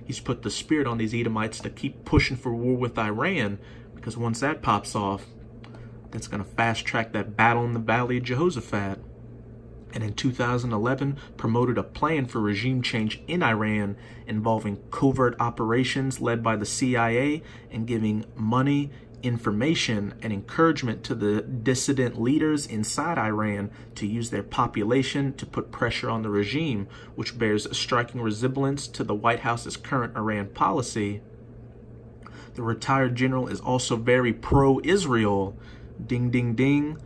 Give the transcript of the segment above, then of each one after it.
he's put the spirit on these Edomites to keep pushing for war with Iran, because once that pops off, that's going to fast track that battle in the Valley of Jehoshaphat. And in 2011, promoted a plan for regime change in Iran involving covert operations led by the CIA and giving money, information, and encouragement to the dissident leaders inside Iran to use their population to put pressure on the regime, which bears a striking resemblance to the White House's current Iran policy. The retired general is also very pro-Israel. Ding, ding, ding.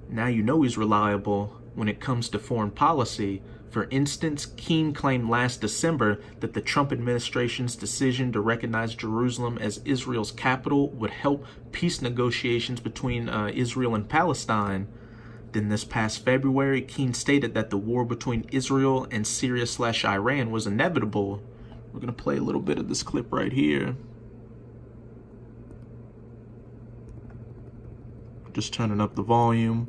Now you know he's reliable when it comes to foreign policy. For instance, Keane claimed last December that the Trump administration's decision to recognize Jerusalem as Israel's capital would help peace negotiations between Israel and Palestine. Then this past February, Keane stated that the war between Israel and Syria/Iran was inevitable. We're going to play a little bit of this clip right here. Just turning up the volume.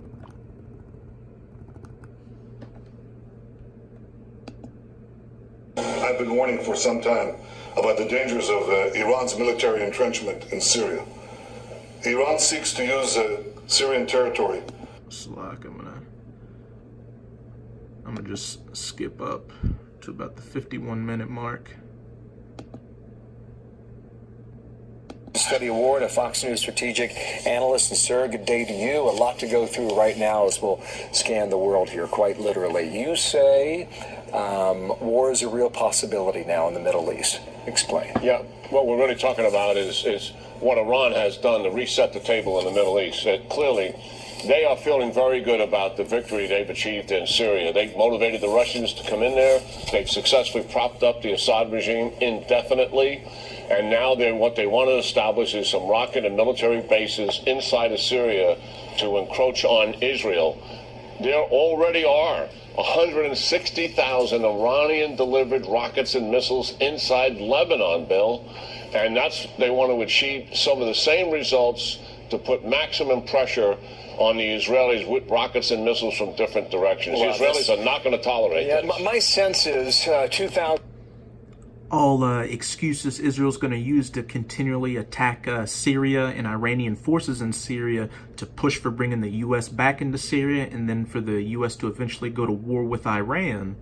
I've been warning for some time about the dangers of Iran's military entrenchment in Syria. Iran seeks to use Syrian territory. Slack, I'm gonna just skip up to about the 51-minute mark. Study Award, a Fox News strategic analyst. And sir, good day to you. A lot to go through right now as we'll scan the world here, quite literally. You say war is a real possibility now in the Middle East. Explain. Yeah, what we're really talking about is what Iran has done to reset the table in the Middle East. Clearly, they are feeling very good about the victory they've achieved in Syria. They motivated the Russians to come in there. They've successfully propped up the Assad regime indefinitely. And now what they want to establish is some rocket and military bases inside of Syria to encroach on Israel. There already are 160,000 Iranian-delivered rockets and missiles inside Lebanon, Bill. And they want to achieve some of the same results to put maximum pressure on the Israelis with rockets and missiles from different directions. Well, the Israelis are not going to tolerate this. My sense is 2000... All excuses Israel's going to use to continually attack Syria and Iranian forces in Syria to push for bringing the U.S. back into Syria, and then for the U.S. to eventually go to war with Iran.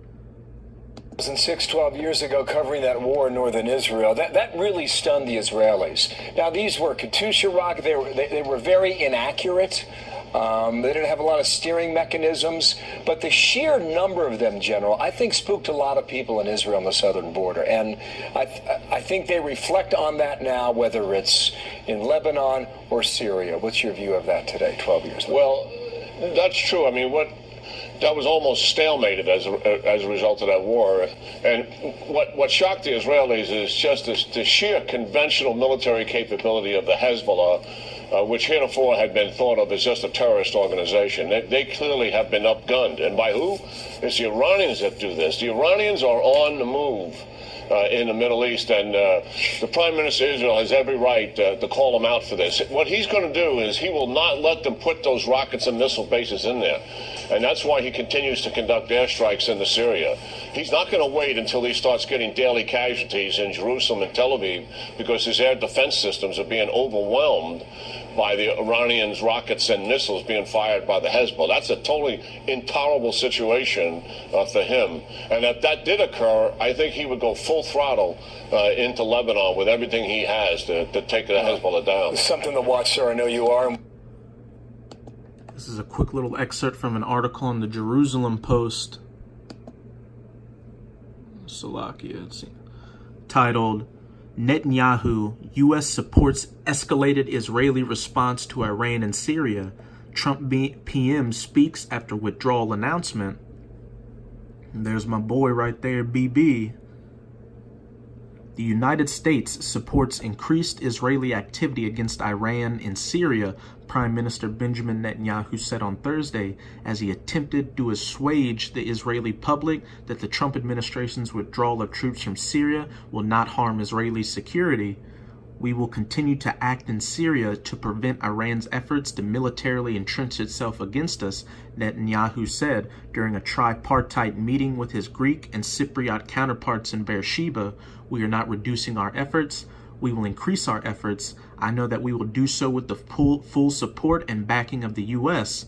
12 years ago, covering that war in northern Israel, that really stunned the Israelis. Now, these were Katyusha rockets. They were very inaccurate. They didn't have a lot of steering mechanisms, but the sheer number of them, General, I think spooked a lot of people in Israel on the southern border. And I think they reflect on that now, whether it's in Lebanon or Syria. What's your view of that today, 12 years later? Well, that's true. I mean, that was almost stalemated as a result of that war. And what shocked the Israelis is just the sheer conventional military capability of the Hezbollah, which heretofore had been thought of as just a terrorist organization. They clearly have been outgunned. And by who? It's the Iranians that do this. The Iranians are on the move in the Middle East, and the Prime Minister of Israel has every right to call them out for this. What he's going to do is he will not let them put those rockets and missile bases in there. And that's why he continues to conduct airstrikes into Syria. He's not going to wait until he starts getting daily casualties in Jerusalem and Tel Aviv, because his air defense systems are being overwhelmed by the Iranians' rockets and missiles being fired by the Hezbollah. That's a totally intolerable situation for him. And if that did occur, I think he would go full throttle into Lebanon with everything he has to take the Hezbollah down. Something to watch, sir. I know you are. This is a quick little excerpt from an article on the Jerusalem Post. Slovakia, it's titled, Netanyahu, U.S. supports escalated Israeli response to Iran and Syria. Trump PM speaks after withdrawal announcement. And there's my boy right there, BB. The United States supports increased Israeli activity against Iran and Syria, Prime Minister Benjamin Netanyahu said on Thursday, as he attempted to assuage the Israeli public that the Trump administration's withdrawal of troops from Syria will not harm Israeli security. We will continue to act in Syria to prevent Iran's efforts to militarily entrench itself against us, Netanyahu said during a tripartite meeting with his Greek and Cypriot counterparts in Beersheba. We are not reducing our efforts. We will increase our efforts. I know that we will do so with the full support and backing of the U.S.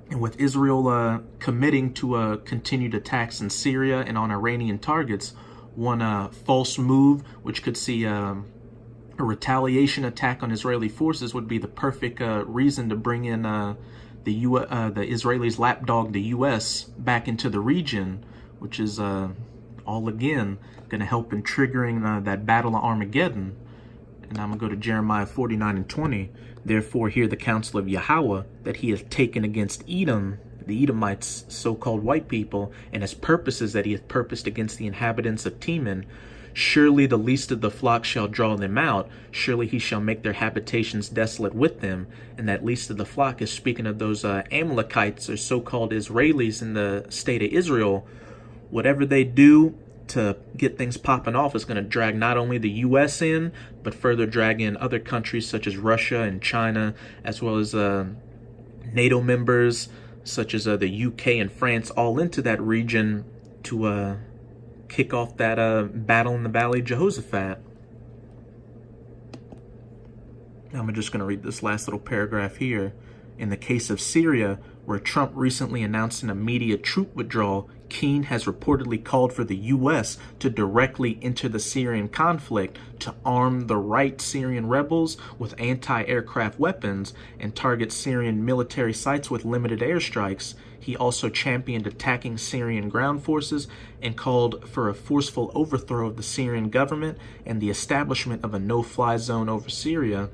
And with Israel committing to continued attacks in Syria and on Iranian targets, one false move, which could see a retaliation attack on Israeli forces, would be the perfect reason to bring in the Israelis' lapdog, the U.S., back into the region, which is all again going to help in triggering that battle of Armageddon. And I'm going to go to Jeremiah 49:20. Therefore hear the counsel of Yahweh that he has taken against Edom, the Edomites, so-called white people, and his purposes that he hath purposed against the inhabitants of Teman. Surely the least of the flock shall draw them out. Surely he shall make their habitations desolate with them. And that least of the flock is speaking of those Amalekites, or so-called Israelis in the state of Israel. Whatever they do to get things popping off is going to drag not only the U.S. in, but further drag in other countries such as Russia and China, as well as NATO members such as the U.K. and France, all into that region to kick off that battle in the Valley of Jehoshaphat. I'm just going to read this last little paragraph here. In the case of Syria, where Trump recently announced an immediate troop withdrawal, Keane has reportedly called for the U.S. to directly enter the Syrian conflict to arm the right Syrian rebels with anti-aircraft weapons and target Syrian military sites with limited airstrikes. He also championed attacking Syrian ground forces and called for a forceful overthrow of the Syrian government and the establishment of a no-fly zone over Syria.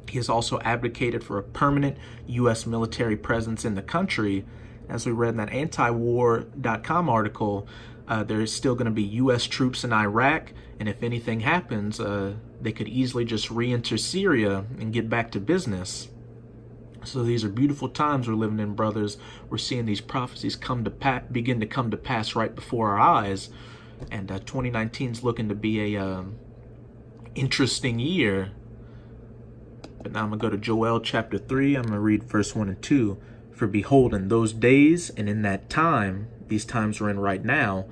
He has also advocated for a permanent U.S. military presence in the country. As we read in that antiwar.com article, there is still going to be U.S. troops in Iraq, and if anything happens, they could easily just re-enter Syria and get back to business. So these are beautiful times we're living in, brothers. We're seeing these prophecies begin to come to pass right before our eyes, and 2019 is looking to be a interesting year. But now I'm going to go to Joel chapter 3. I'm going to read verse 1 and 2. For behold, in those days and in that time, these times we're in right now,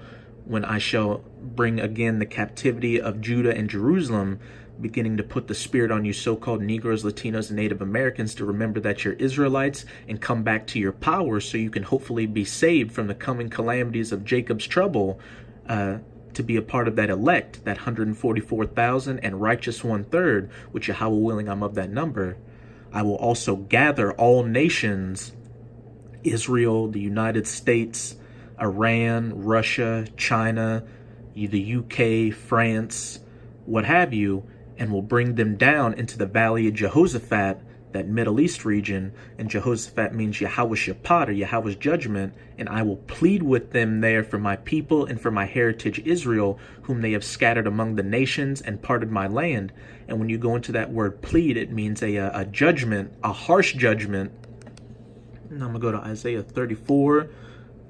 when I shall bring again the captivity of Judah and Jerusalem, beginning to put the spirit on you so-called Negroes, Latinos, and Native Americans to remember that you're Israelites and come back to your power so you can hopefully be saved from the coming calamities of Jacob's trouble, to be a part of that elect, that 144,000 and righteous 1/3, which Yahweh willing I'm of that number. I will also gather all nations, Israel, the United States, Iran, Russia, China, the UK, France, what have you, and will bring them down into the Valley of Jehoshaphat, that Middle East region. And Jehoshaphat means Yahweh Shaphat, or Yahweh's judgment. And I will plead with them there for my people and for my heritage Israel, whom they have scattered among the nations and parted my land. And when you go into that word plead, it means a judgment, a harsh judgment. And I'm going to go to Isaiah 34,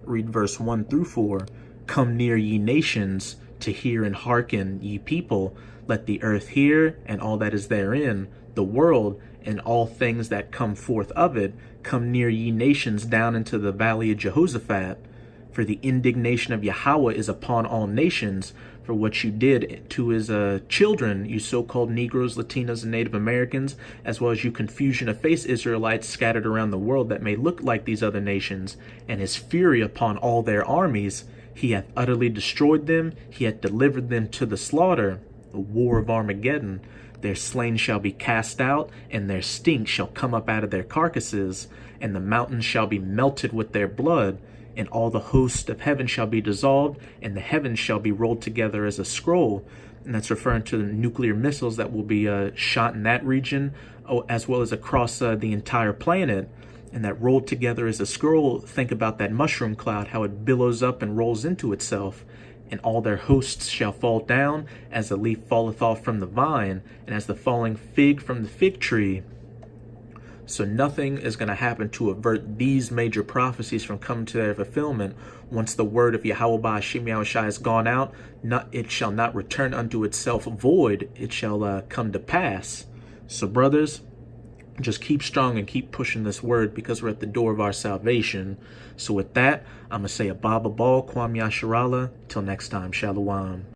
read verse 1 through 4. Come near, ye nations, to hear and hearken, ye people. Let the earth hear, and all that is therein, the world, and all things that come forth of it. Come near, ye nations, down into the valley of Jehoshaphat. For the indignation of Yahweh is upon all nations, for what you did to his children, you so-called Negroes, Latinos, and Native Americans, as well as you confusion of face Israelites scattered around the world that may look like these other nations, and his fury upon all their armies. He hath utterly destroyed them, he hath delivered them to the slaughter, the war of Armageddon. Their slain shall be cast out, and their stink shall come up out of their carcasses, and the mountains shall be melted with their blood, and all the host of heaven shall be dissolved, and the heavens shall be rolled together as a scroll. And that's referring to the nuclear missiles that will be shot in that region, as well as across the entire planet. And that rolled together as a scroll, think about that mushroom cloud, how it billows up and rolls into itself. And all their hosts shall fall down, as the leaf falleth off from the vine, and as the falling fig from the fig tree. So nothing is going to happen to avert these major prophecies from coming to their fulfillment. Once the word of Yahweh Ba'ashem Yahushua has gone out, it shall not return unto itself void. It shall come to pass. So brothers, just keep strong and keep pushing this word, because we're at the door of our salvation. So with that, I'm going to say Abba Ball, Kwam Yasharala. Till next time, Shalom.